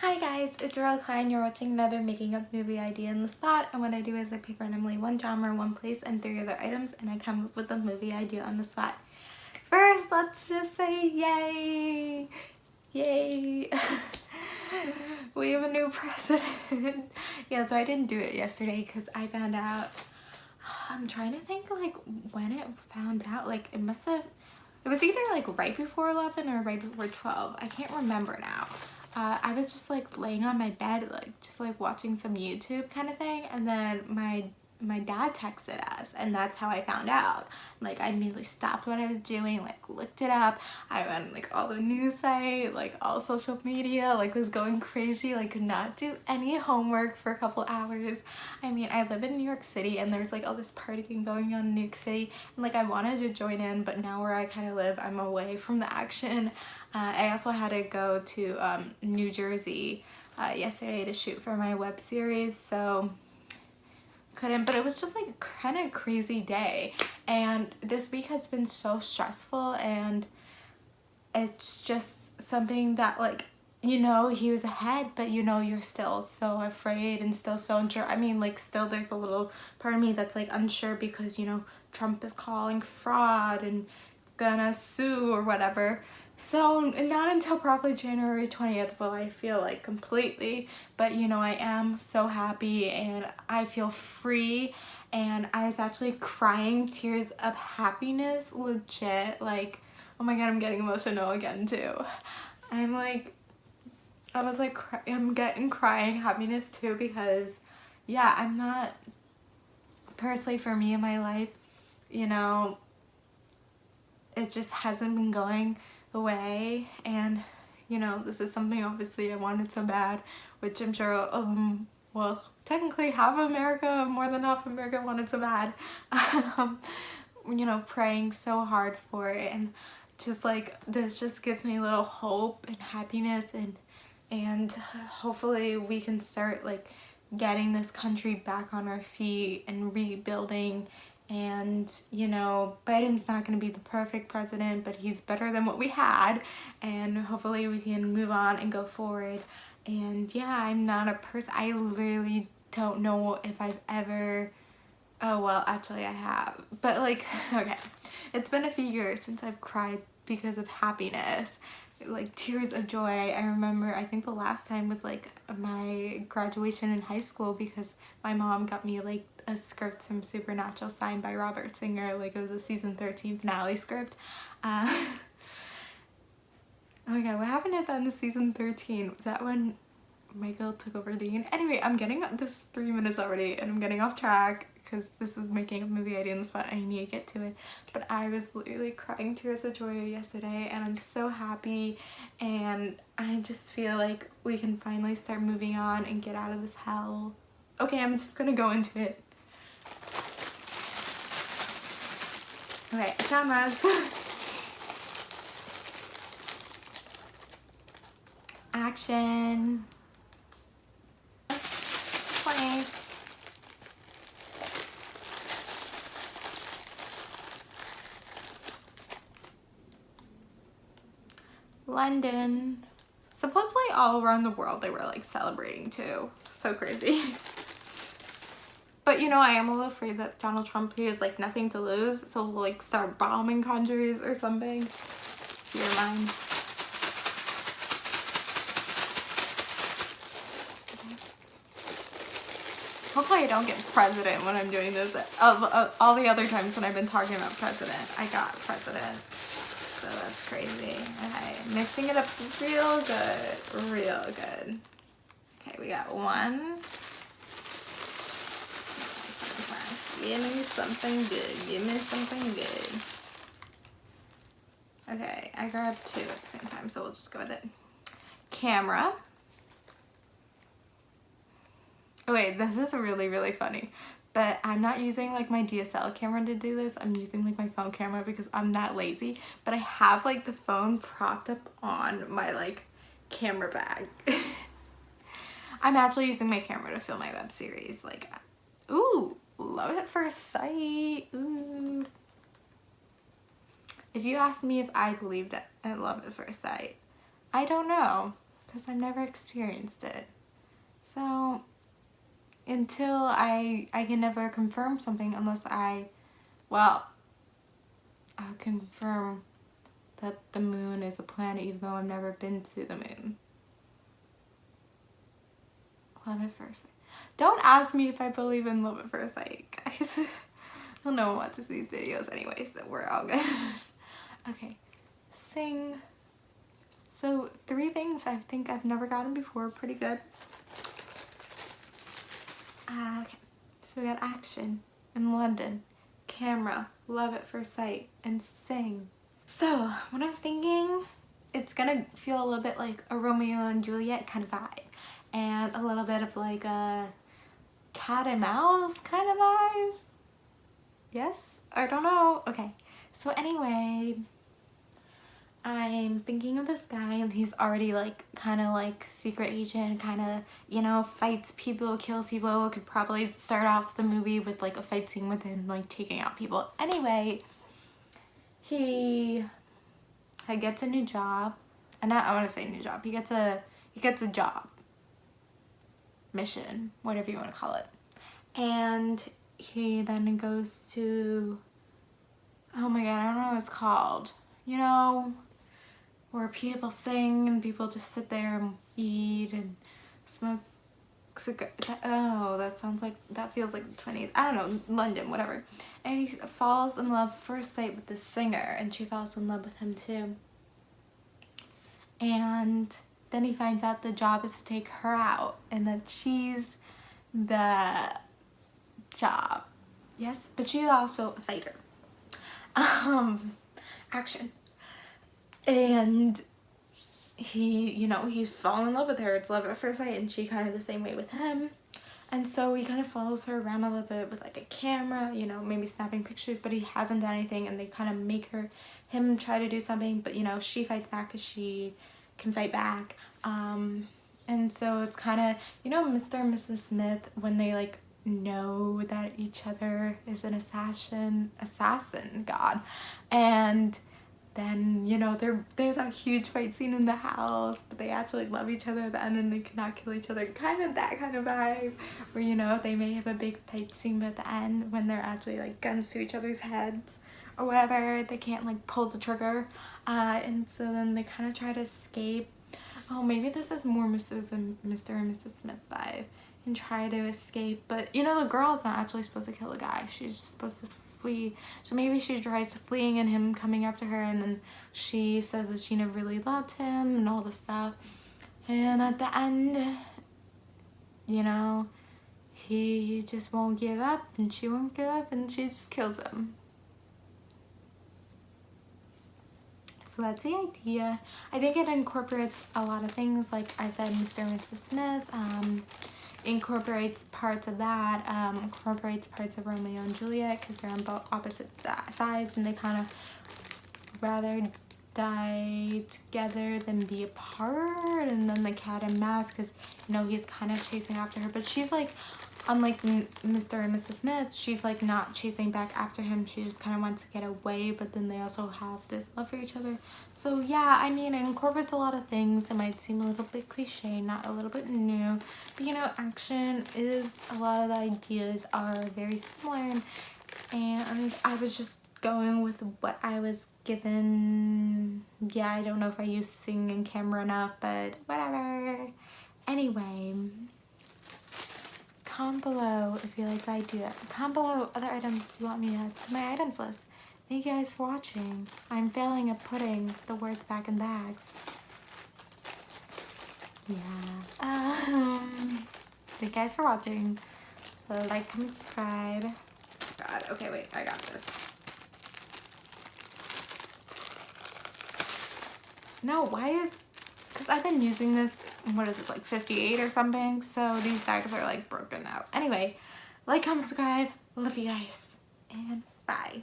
Hi guys, it's Rel Klein. You're watching another making up movie idea in the spot, and what I do is I pick randomly one genre, one place, and 3 other items, and I come up with a movie idea on the spot. First, let's just say yay! Yay! We have a new president. Yeah, so I didn't do it yesterday because I found out, I'm trying to think like when it found out, like it was either like right before 11 or right before 12. I can't remember now. I was just like laying on my bed, like just like watching some YouTube kind of thing, and then my dad texted us, and that's how I found out. Like I immediately stopped what I was doing, like looked it up. I went like all the news site, like all social media, like was going crazy, like could not do any homework for a couple hours. I mean, I live in New York City, and there's like all this partying going on in New York City, and like I wanted to join in, but now where I kind of live, I'm away from the action. I also had to go to New Jersey yesterday to shoot for my web series, so couldn't, but it was just like kind of crazy day, and this week has been so stressful, and it's just something that, like, you know, he was ahead, but you know you're still so afraid and still so unsure. I mean, like, still there's a little part of me that's like unsure because, you know, Trump is calling fraud and gonna sue or whatever. So not until probably January 20th will I feel like completely, but you know, I am so happy and I feel free, and I was actually crying tears of happiness, legit. Like, oh my god, I'm getting emotional again too. I'm like, I was like, I'm getting crying happiness too, because yeah, I'm not, personally for me in my life, you know, it just hasn't been going the way, and you know, this is something obviously I wanted so bad, which I'm sure well, technically half of America, more than half of America wanted so bad. You know, praying so hard for it, and just like this just gives me a little hope and happiness, and hopefully we can start like getting this country back on our feet and rebuilding. And you know, Biden's not going to be the perfect president, but he's better than what we had, and hopefully we can move on and go forward. And yeah, I'm not a person, I literally don't know if I've ever, oh well, actually I have, but like, okay, it's been a few years since I've cried because of happiness, like tears of joy. I remember, I think the last time was like my graduation in high school, because my mom got me like a script from Supernatural signed by Robert Singer, like it was a season 13 finale script. Oh my god, what happened at the end of season 13? Was that when Michael took over Dean? Anyway, I'm getting, this 3 minutes already and I'm getting off track because this is making a movie idea in the spot. I need to get to it. But I was literally crying tears of joy yesterday, and I'm so happy, and I just feel like we can finally start moving on and get out of this hell. Okay, I'm just gonna go into it. Okay, cameras. Action. Place. London. Supposedly all around the world they were like celebrating too. So crazy. But you know, I am a little afraid that Donald Trump, he has like nothing to lose, so we'll like start bombing countries or something. Your mind. Hopefully I don't get president when I'm doing this. All the other times when I've been talking about president, I got president. So that's crazy. Okay, mixing it up real good, real good. Okay, we got one. Give me something good, give me something good. Okay, I grabbed 2 at the same time, so we'll just go with it. Camera. Oh wait, this is really, really funny. But I'm not using like my DSLR camera to do this. I'm using like my phone camera because I'm that lazy. But I have like the phone propped up on my like camera bag. I'm actually using my camera to film my web series. Like, ooh, love at first sight. Ooh. If you asked me if I believed that in love at first sight, I don't know. because I never experienced it. So until I can never confirm something unless I'll confirm that the moon is a planet even though I've never been to the moon. Love at first sight. Don't ask me if I believe in love at first sight, guys. Well, no one watches these videos anyway, so we're all good. Okay, sing. So 3 things I think I've never gotten before, pretty good. Okay, so we got action in London, camera, love at first sight, and sing. So what I'm thinking, it's gonna feel a little bit like a Romeo and Juliet kind of vibe, and a little bit of like a cat and mouse kind of vibe. Yes? I don't know. Okay, so anyway, I'm thinking of this guy and he's already like kind of like secret agent, kind of, you know, fights people, kills people. Could probably start off the movie with like a fight scene with him like taking out people. Anyway, he gets a new job. And I want to say new job. He gets a job. Mission, whatever you want to call it. And he then goes to, oh my god, I don't know what it's called. You know, where people sing and people just sit there and eat and smoke cigar. Oh, that sounds like, that feels like the 20s. I don't know, London, whatever. And he falls in love first sight with the singer, and she falls in love with him too. And then he finds out the job is to take her out and that she's the job. Yes, but she's also a fighter. Action. And he, you know, he's fallen in love with her. It's love at first sight, and she kind of the same way with him. And so he kind of follows her around a little bit with like a camera, you know, maybe snapping pictures, but he hasn't done anything, and they kind of make him try to do something, but you know, she fights back because she can fight back. And so it's kind of, you know, Mr. and Mrs. Smith, when they like know that each other is an assassin, god, and then, you know, there's that huge fight scene in the house, but they actually love each other at the end and they cannot kill each other. Kind of that kind of vibe, where, you know, they may have a big fight scene, but at the end, when they're actually like guns to each other's heads or whatever, they can't like pull the trigger. And so then they kind of try to escape. Oh, maybe this is more Mr. and Mrs. Smith vibe, and try to escape. But, you know, the girl's not actually supposed to kill the guy. She's just supposed to flee. So maybe she tries fleeing and him coming up to her, and then she says that she never really loved him and all this stuff. And at the end, you know, he just won't give up and she won't give up and she just kills him. So that's the idea. I think it incorporates a lot of things, like I said, Mr. and Mrs. Smith, incorporates parts of that, incorporates parts of Romeo and Juliet, because they're on both opposite sides and they kind of rather die together than be apart. And then the cat and mouse, because, you know, he's kind of chasing after her, but she's like, unlike Mr. and Mrs. Smith, she's like not chasing back after him. She just kind of wants to get away, but then they also have this love for each other. So yeah, I mean, it incorporates a lot of things. It might seem a little bit cliche, not a little bit new, but you know, action is, a lot of the ideas are very similar, and I was just going with what I was given. Yeah, I don't know if I use sing and camera enough, but whatever. Anyway, comment below if you like the idea. Comment below other items you want me to add to my items list. Thank you guys for watching. I'm failing at putting the words back in bags. Yeah. Thank you guys for watching. Like, comment, subscribe. God, okay, wait, I got this. No, why is, because I've been using this, what is it, like 58 or something, so these bags are like broken out. Anyway, like, comment, subscribe, love you guys, and bye.